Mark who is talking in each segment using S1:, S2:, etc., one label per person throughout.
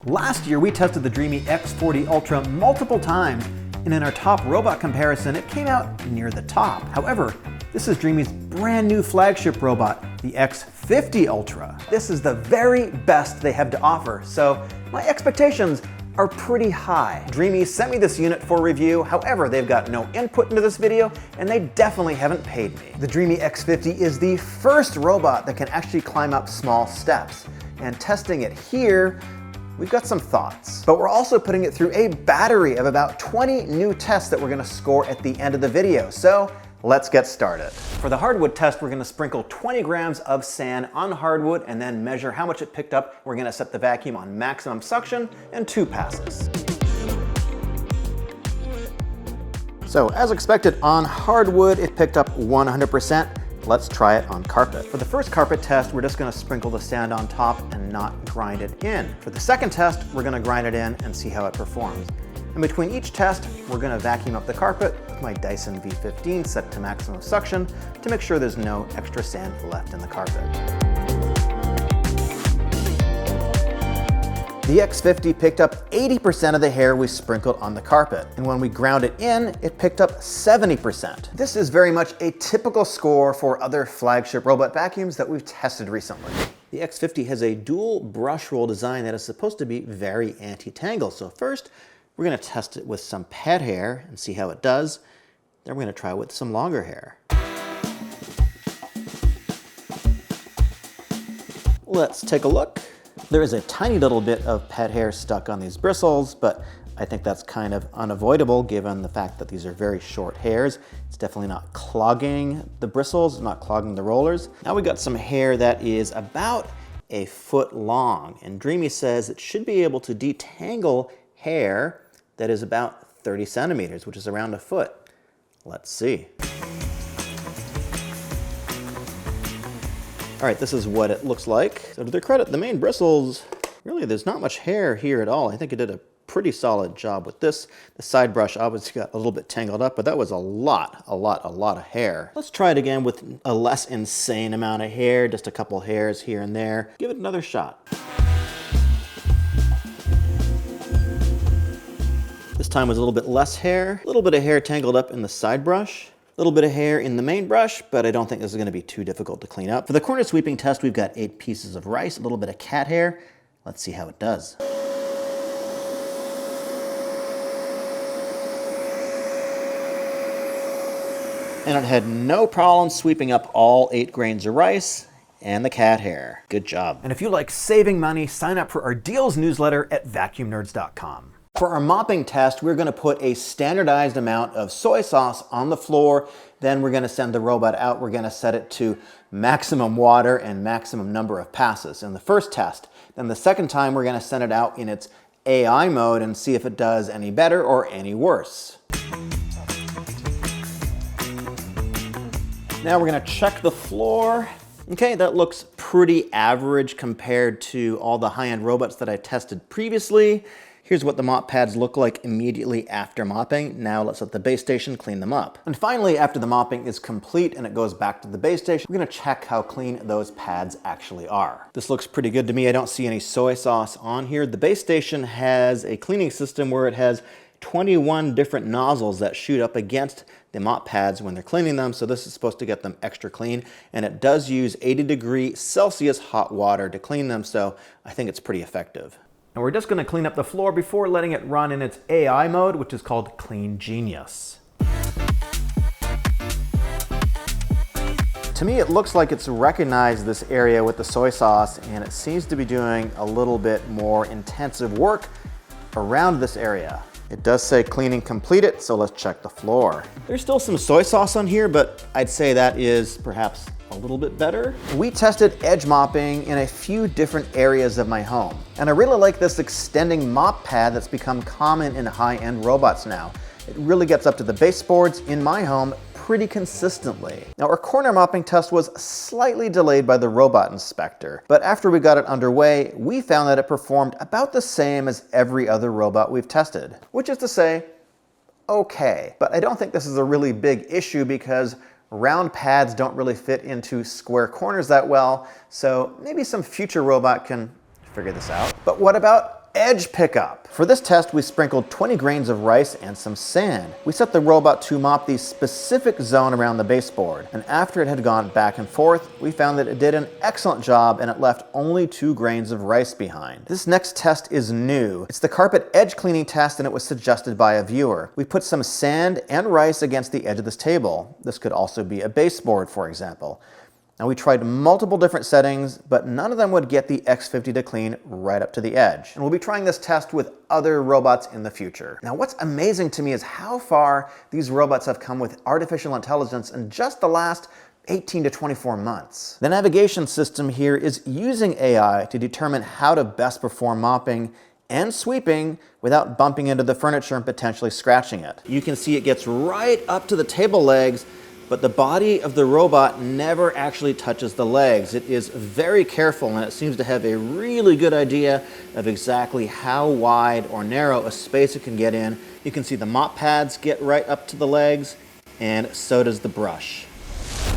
S1: Last year, we tested the Dreame X50 Ultra multiple times, and in our top robot comparison, it came out near the top. However, this is Dreame's brand new flagship robot, the X50 Ultra. This is the very best they have to offer, so my expectations are pretty high. Dreame sent me this unit for review, however, they've got no input into this video, and they definitely haven't paid me. The Dreame X50 is the first robot that can actually climb up small steps, and testing it here, we've got some thoughts. But we're also putting it through a battery of about 20 new tests that we're gonna score at the end of the video, so let's get started. For the hardwood test, we're gonna sprinkle 20 grams of sand on hardwood and then measure how much it picked up. We're gonna set the vacuum on maximum suction in 2 passes. So as expected on hardwood, it picked up 100%. Let's try it on carpet. For the first carpet test, we're just gonna sprinkle the sand on top and not grind it in. For the second test, we're gonna grind it in and see how it performs. In between each test, we're gonna vacuum up the carpet with my Dyson V15 set to maximum suction to make sure there's no extra sand left in the carpet. The X50 picked up 80% of the hair we sprinkled on the carpet, and when we ground it in, it picked up 70%. This is very much a typical score for other flagship robot vacuums that we've tested recently. The X50 has a dual brush roll design that is supposed to be very anti-tangle. So first, we're gonna test it with some pet hair and see how it does. Then we're gonna try it with some longer hair. Let's take a look. There is a tiny little bit of pet hair stuck on these bristles, but I think that's kind of unavoidable given the fact that these are very short hairs. It's definitely not clogging the bristles, not clogging the rollers. Now we got some hair that is about a foot long, and Dreame says it should be able to detangle hair that is about 30 centimeters, which is around a foot. Let's see. All right, this is what it looks like. So to their credit, the main bristles, really there's not much hair here at all. I think it did a pretty solid job with this. The side brush obviously got a little bit tangled up, but that was a lot of hair. Let's try it again with a less insane amount of hair, just a couple hairs here and there. Give it another shot. This time was a little bit less hair, a little bit of hair tangled up in the side brush. A little bit of hair in the main brush, but I don't think this is gonna be too difficult to clean up. For the corner sweeping test, we've got 8 pieces of rice, a little bit of cat hair. Let's see how it does. And it had no problem sweeping up all 8 grains of rice and the cat hair. Good job. And if you like saving money, sign up for our deals newsletter at vacuumnerds.com. For our mopping test, we're gonna put a standardized amount of soy sauce on the floor. Then we're gonna send the robot out. We're gonna set it to maximum water and maximum number of passes in the first test. Then the second time, we're gonna send it out in its AI mode and see if it does any better or any worse. Now we're gonna check the floor. Okay, that looks pretty average compared to all the high-end robots that I tested previously. Here's what the mop pads look like immediately after mopping. Now let's let the base station clean them up. And finally, after the mopping is complete and it goes back to the base station, we're gonna check how clean those pads actually are. This looks pretty good to me. I don't see any soy sauce on here. The base station has a cleaning system where it has 21 different nozzles that shoot up against the mop pads when they're cleaning them, so this is supposed to get them extra clean, and it does use 80°C hot water to clean them, so I think it's pretty effective. And we're just gonna clean up the floor before letting it run in its AI mode, which is called Clean Genius. To me, it looks like it's recognized this area with the soy sauce, and it seems to be doing a little bit more intensive work around this area. It does say cleaning completed, so let's check the floor. There's still some soy sauce on here, but I'd say that is perhaps a little bit better. We tested edge mopping in a few different areas of my home, and I really like this extending mop pad that's become common in high-end robots now. It really gets up to the baseboards in my home pretty consistently. Now, our corner mopping test was slightly delayed by the robot inspector, but after we got it underway, we found that it performed about the same as every other robot we've tested, which is to say, okay. But I don't think this is a really big issue because round pads don't really fit into square corners that well, so maybe some future robot can figure this out. But what about edge pickup. For this test, we sprinkled 20 grains of rice and some sand. We set the robot to mop the specific zone around the baseboard, and after it had gone back and forth, we found that it did an excellent job and it left only 2 grains of rice behind. This next test is new. It's the carpet edge cleaning test, and it was suggested by a viewer. We put some sand and rice against the edge of this table. This could also be a baseboard, for example. Now, we tried multiple different settings, but none of them would get the X50 to clean right up to the edge. And we'll be trying this test with other robots in the future. Now, what's amazing to me is how far these robots have come with artificial intelligence in just the last 18 to 24 months. The navigation system here is using AI to determine how to best perform mopping and sweeping without bumping into the furniture and potentially scratching it. You can see it gets right up to the table legs, but the body of the robot never actually touches the legs. It is very careful, and it seems to have a really good idea of exactly how wide or narrow a space it can get in. You can see the mop pads get right up to the legs, and so does the brush.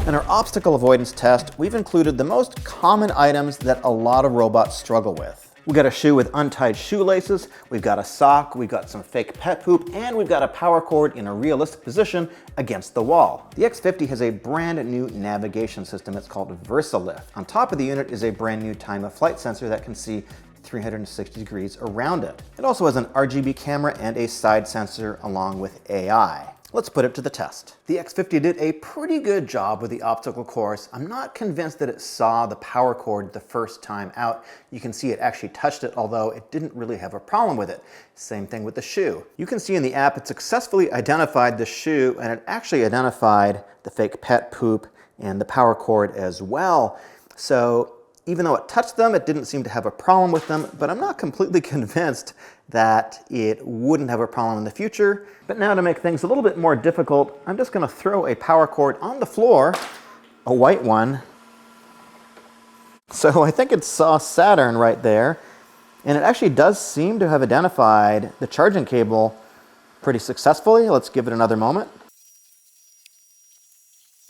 S1: In our obstacle avoidance test, we've included the most common items that a lot of robots struggle with. We've got a shoe with untied shoelaces, we've got a sock, we've got some fake pet poop, and we've got a power cord in a realistic position against the wall. The X50 has a brand new navigation system. It's called VersaLift. On top of the unit is a brand new time of flight sensor that can see 360 degrees around it. It also has an RGB camera and a side sensor along with AI. Let's put it to the test. The X50 did a pretty good job with the obstacle course. I'm not convinced that it saw the power cord the first time out. You can see it actually touched it, although it didn't really have a problem with it. Same thing with the shoe. You can see in the app it successfully identified the shoe, and it actually identified the fake pet poop and the power cord as well. So even though it touched them, it didn't seem to have a problem with them, but I'm not completely convinced that it wouldn't have a problem in the future. But now, to make things a little bit more difficult, I'm just going to throw a power cord on the floor, a white one. So I think it saw Saturn right there, and it actually does seem to have identified the charging cable pretty successfully. Let's give it another moment.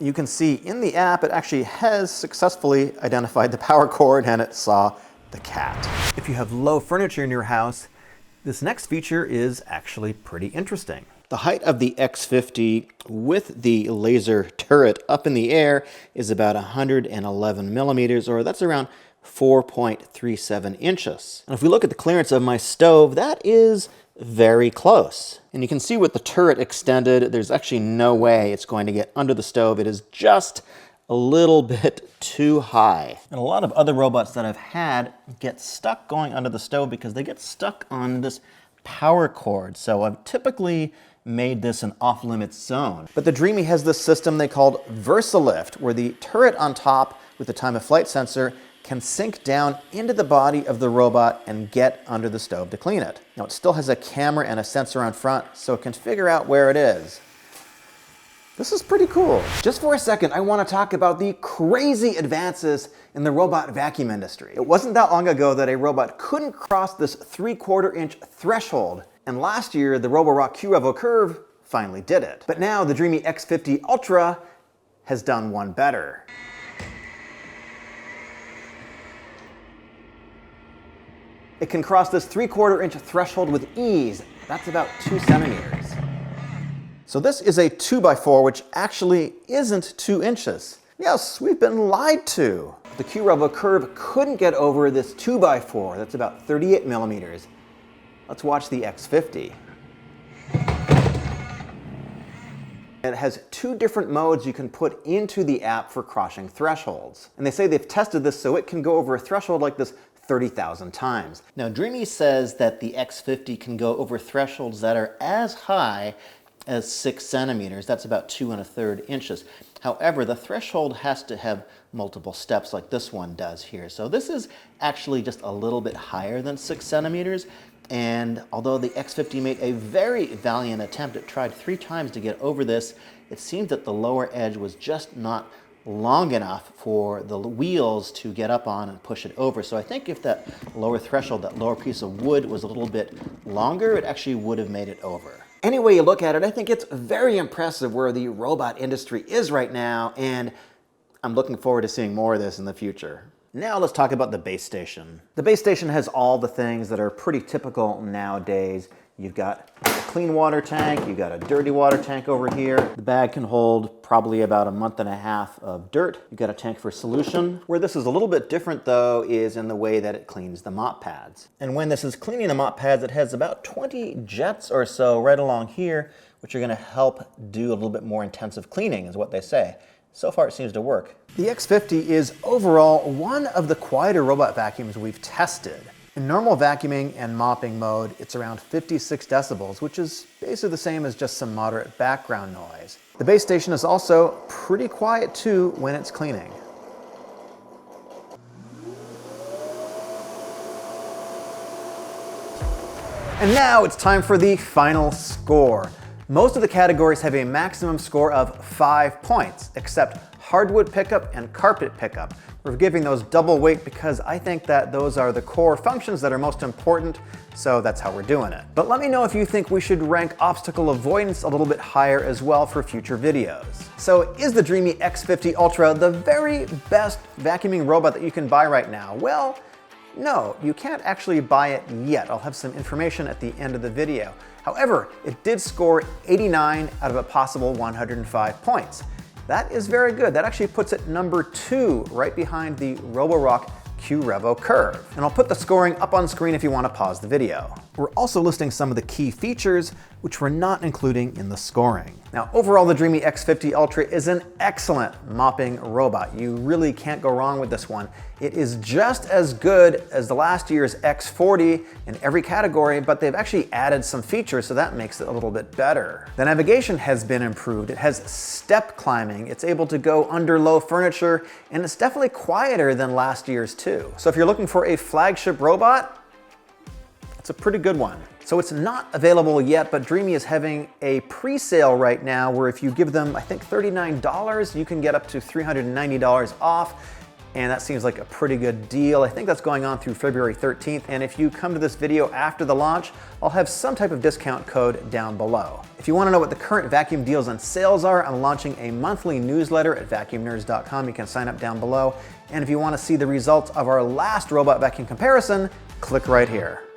S1: You can see in the app it actually has successfully identified the power cord, and it saw the cat. If you have low furniture in your house, this next feature is actually pretty interesting. The height of the X50 with the laser turret up in the air is about 111 millimeters, or that's around 4.37 inches. And if we look at the clearance of my stove, that is very close. And you can see with the turret extended, there's actually no way it's going to get under the stove. It is just a little bit too high. And a lot of other robots that I've had get stuck going under the stove because they get stuck on this power cord. So I've typically made this an off-limits zone. But the Dreame has this system they called VersaLift, where the turret on top with the time of flight sensor can sink down into the body of the robot and get under the stove to clean it. Now, it still has a camera and a sensor on front, so it can figure out where it is. This is pretty cool. Just for a second, I want to talk about the crazy advances in the robot vacuum industry. It wasn't that long ago that a robot couldn't cross this 3/4 inch threshold, and last year the Roborock Q-Revo Curve finally did it. But now the Dreame X50 Ultra has done one better. It can cross this 3/4 inch threshold with ease. That's about 2 centimeters. So this is a 2x4, which actually isn't 2 inches. Yes, we've been lied to. The Q-Revo Curve couldn't get over this 2x4. That's about 38 millimeters. Let's watch the X50. It has 2 different modes you can put into the app for crossing thresholds. And they say they've tested this so it can go over a threshold like this 30,000 times. Now, Dreame says that the X50 can go over thresholds that are as high as 6 centimeters. That's about 2 1/3 inches. However, the threshold has to have multiple steps like this one does here. So this is actually just a little bit higher than 6 centimeters. And although the X50 made a very valiant attempt, it tried 3 times to get over this, it seemed that the lower edge was just not long enough for the wheels to get up on and push it over. So I think if that lower threshold, that lower piece of wood was a little bit longer, it actually would have made it over. Any way you look at it, I think it's very impressive where the robot industry is right now, and I'm looking forward to seeing more of this in the future. Now let's talk about the base station. The base station has all the things that are pretty typical nowadays. You've got a clean water tank, you've got a dirty water tank over here. The bag can hold probably about 1.5 months of dirt. You've got a tank for solution. Where this is a little bit different though is in the way that it cleans the mop pads. And when this is cleaning the mop pads, it has about 20 jets or so right along here, which are gonna help do a little bit more intensive cleaning is what they say. So far it seems to work. The X50 is overall one of the quieter robot vacuums we've tested. In normal vacuuming and mopping mode, it's around 56 decibels, which is basically the same as just some moderate background noise. The base station is also pretty quiet too when it's cleaning. And now it's time for the final score. Most of the categories have a maximum score of 5 points, except hardwood pickup and carpet pickup. We're giving those double weight because I think that those are the core functions that are most important, so that's how we're doing it. But let me know if you think we should rank obstacle avoidance a little bit higher as well for future videos. So is the Dreame X50 Ultra the very best vacuuming robot that you can buy right now? Well, no, you can't actually buy it yet. I'll have some information at the end of the video. However, it did score 89 out of a possible 105 points. That is very good. That actually puts it number 2, right behind the Roborock Q-Revo Curve. And I'll put the scoring up on screen if you want to pause the video. We're also listing some of the key features which we're not including in the scoring. Now, overall, the Dreame X50 Ultra is an excellent mopping robot. You really can't go wrong with this one. It is just as good as the last year's X40 in every category, but they've actually added some features, so that makes it a little bit better. The navigation has been improved. It has step climbing. It's able to go under low furniture, and it's definitely quieter than last year's too. So if you're looking for a flagship robot, it's a pretty good one. So it's not available yet, but Dreame is having a pre-sale right now where if you give them, I think $39, you can get up to $390 off. And that seems like a pretty good deal. I think that's going on through February 13th. And if you come to this video after the launch, I'll have some type of discount code down below. If you want to know what the current vacuum deals and sales are, I'm launching a monthly newsletter at vacuumnerds.com. You can sign up down below. And if you want to see the results of our last robot vacuum comparison, click right here.